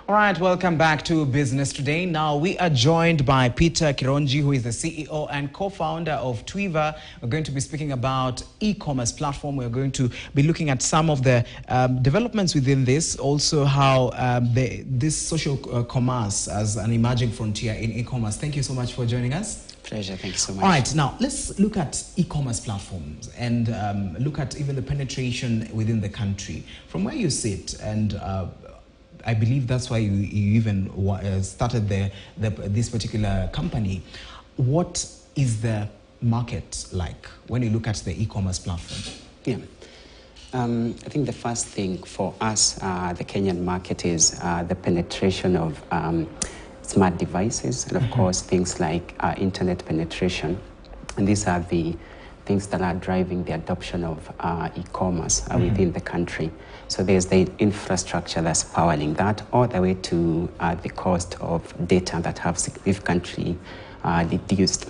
All right, welcome back to Business Today. Now, we are joined by Peter Kironji, who is the CEO and co-founder of Twiva. We're going to be speaking about e-commerce platform. We're going to be looking at some of the developments within this, also how this social commerce as an emerging frontier in e-commerce. Thank you so much for joining us. Pleasure, thank you so much. All right, now let's look at e-commerce platforms and look at even the penetration within the country. From where you sit, and I believe that's why you even started this particular company. What is the market like when you look at the e-commerce platform? Yeah, I think the first thing for us, the Kenyan market, is the penetration of smart devices, and of course things like internet penetration. And these are the things that are driving the adoption of e-commerce within the country. So there's the infrastructure that's powering that, all the way to the cost of data that have significantly reduced.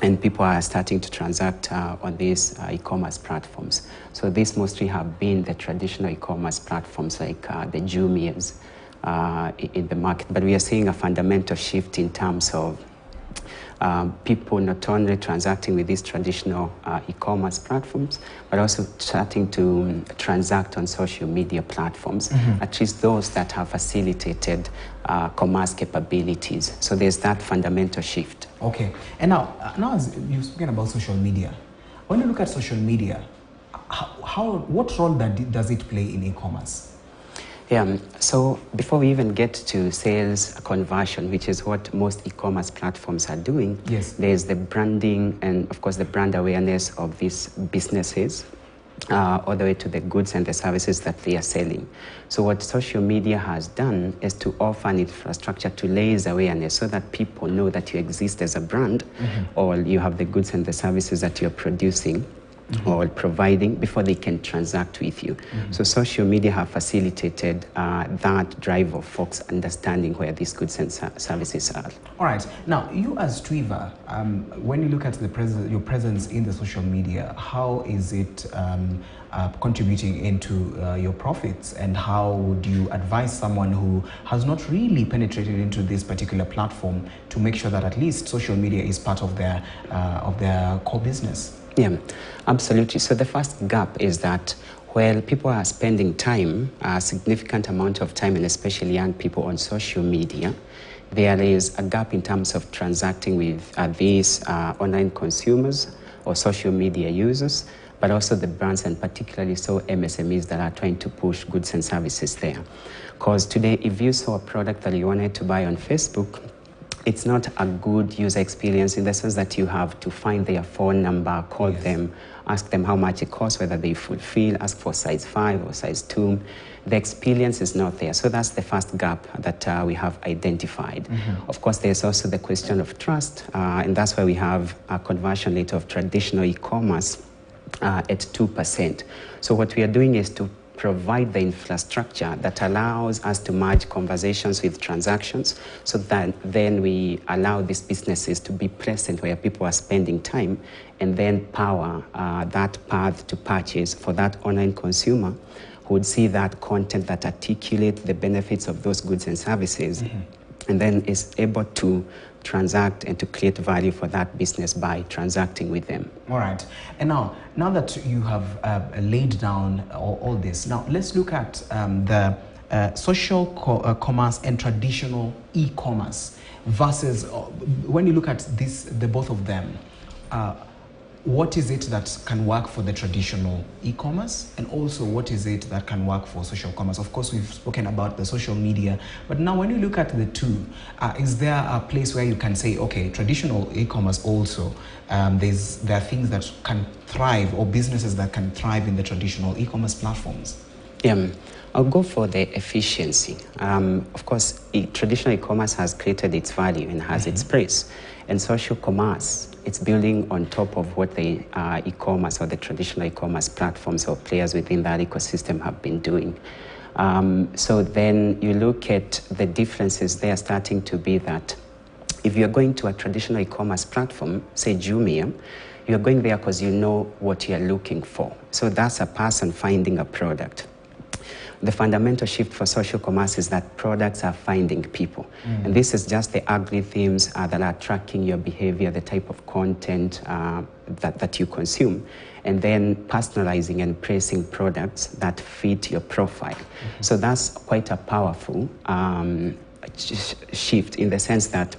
And people are starting to transact on these e-commerce platforms. So these mostly have been the traditional e-commerce platforms like the Jumias in the market. But we are seeing a fundamental shift in terms of people not only transacting with these traditional e-commerce platforms, but also starting to transact on social media platforms, at least those that have facilitated commerce capabilities. So there's that fundamental shift. Okay, and now as you've spoken about social media, when you look at social media, what role does it play in e-commerce? Yeah, so before we even get to sales conversion, which is what most e-commerce platforms are doing, yes, there's the branding and, of course, the brand awareness of these businesses, all the way to the goods and the services that they are selling. So what social media has done is to offer an infrastructure to raise awareness so that people know that you exist as a brand, or you have the goods and the services that you're producing or providing before they can transact with you. So social media have facilitated that drive of folks understanding where these goods and services are. All right. Now, you as Twiva, when you look at your presence in the social media, how is it contributing into your profits, and how would you advise someone who has not really penetrated into this particular platform to make sure that at least social media is part of their core business? Yeah, absolutely. So the first gap is that while people are spending time, a significant amount of time, and especially young people, on social media, there is a gap in terms of transacting with these online consumers or social media users, but also the brands, and particularly so MSMEs that are trying to push goods and services there. Because today, if you saw a product that you wanted to buy on Facebook, it's not a good user experience in the sense that you have to find their phone number, call them, ask them how much it costs, whether they fulfill, ask for size 5 or size 2. The experience is not there. So that's the first gap that we have identified. Of course, there's also the question of trust, and that's why we have a conversion rate of traditional e-commerce at 2%. So what we are doing is to provide the infrastructure that allows us to merge conversations with transactions, so that then we allow these businesses to be present where people are spending time, and then power that path to purchase for that online consumer who would see that content that articulate the benefits of those goods and services, and then is able to transact and to create value for that business by transacting with them. All right. And now that you have laid down all this, now let's look at the social commerce and traditional e-commerce versus when you look at the both of them, what is it that can work for the traditional e-commerce, and also what is it that can work for social commerce? Of course, we've spoken about the social media, but now when you look at the two, is there a place where you can say, okay, traditional e-commerce also, there are things that can thrive, or businesses that can thrive in the traditional e-commerce platforms? Yeah, I'll go for the efficiency. Of course, traditional e-commerce has created its value and has its price, and social commerce, it's building on top of what the e-commerce or the traditional e-commerce platforms or players within that ecosystem have been doing. So then you look at the differences there starting to be that if you're going to a traditional e-commerce platform, say Jumia, you're going there because you know what you're looking for. So that's a person finding a product. The fundamental shift for social commerce is that products are finding people. And this is just the algorithms that are tracking your behavior, the type of content that you consume, and then personalizing and pricing products that fit your profile. So that's quite a powerful shift, in the sense that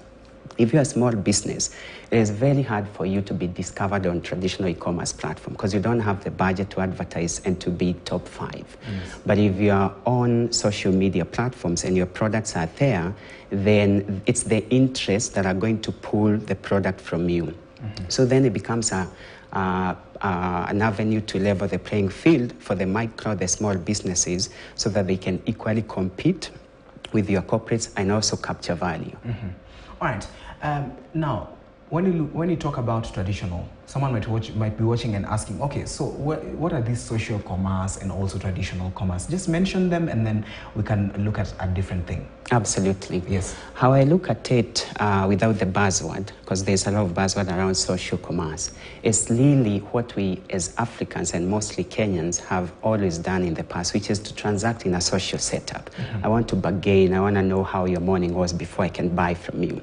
if you're a small business, it is very hard for you to be discovered on traditional e-commerce platform because you don't have the budget to advertise and to be top 5. Yes. But if you're on social media platforms and your products are there, then it's the interests that are going to pull the product from you. So then it becomes an avenue to level the playing field for the micro, the small businesses, so that they can equally compete with your corporates and also capture value. All right. Now, when you talk about traditional, someone might be watching and asking, okay, so what are these social commerce and also traditional commerce? Just mention them, and then we can look at a different thing. Absolutely. Yes. How I look at it without the buzzword, because there's a lot of buzzword around social commerce, is really what we as Africans and mostly Kenyans have always done in the past, which is to transact in a social setup. I want to bargain. I want to know how your morning was before I can buy from you.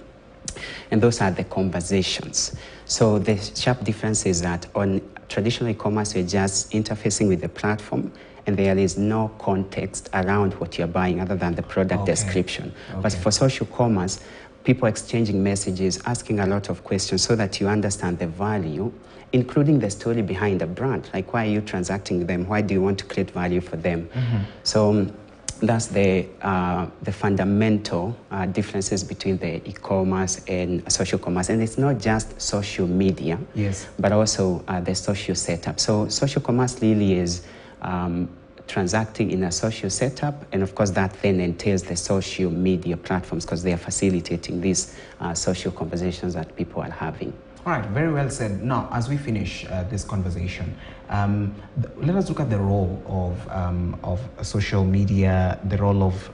And those are the conversations. So the sharp difference is that on traditional e-commerce, you're just interfacing with the platform, and there is no context around what you're buying other than the product description. But for social commerce, people exchanging messages, asking a lot of questions so that you understand the value, including the story behind the brand. Like, why are you transacting with them? Why do you want to create value for them? So that's the fundamental differences between the e-commerce and social commerce. And it's not just social media, but also the social setup. So social commerce really is transacting in a social setup, and of course that then entails the social media platforms because they are facilitating these social conversations that people are having. All right, very well said. Now, as we finish this conversation, let us look at the role of social media, the role of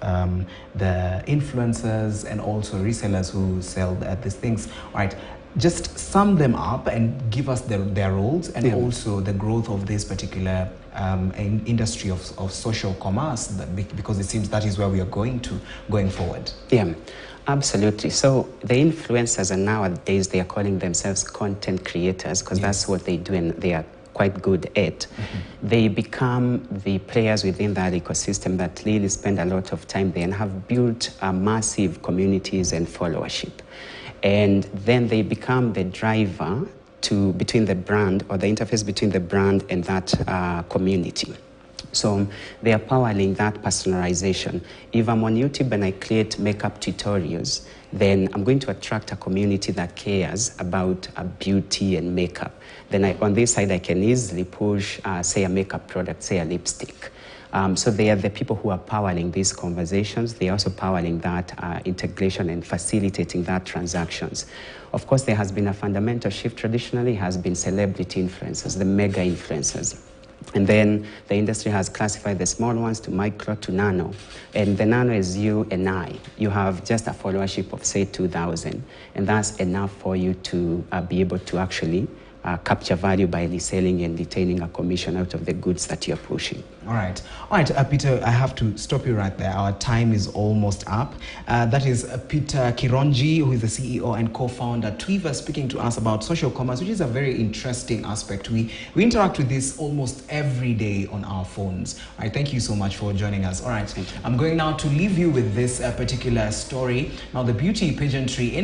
the influencers and also resellers who sell these things. All right, just sum them up and give us their roles and also the growth of this particular industry of social commerce, because it seems that is where we are going forward. Yeah. Absolutely. So the influencers are nowadays, they are calling themselves content creators because that's what they do and they are quite good at. They become the players within that ecosystem that really spend a lot of time there and have built massive communities and followership. And then they become the driver between the brand, or the interface between the brand and that community. So they are powering that personalization. If I'm on YouTube and I create makeup tutorials, then I'm going to attract a community that cares about beauty and makeup. Then on this side, I can easily push, say, a makeup product, say a lipstick. So they are the people who are powering these conversations. They are also powering that integration and facilitating that transactions. Of course, there has been a fundamental shift. Traditionally, has been celebrity influencers, the mega influencers. And then the industry has classified the small ones to micro to nano. And the nano is you and I. You have just a followership of, say, 2,000. And that's enough for you to be able to actually capture value by reselling and retaining a commission out of the goods that you're pushing. All right, Peter, I have to stop you right there. Our time is almost up. That is Peter Kironji, who is the CEO and co-founder Twiva, speaking to us about social commerce, which is a very interesting aspect. We interact with this almost every day on our phones. All right, thank you so much for joining us. All right, I'm going now to leave you with this particular story. Now, the beauty pageantry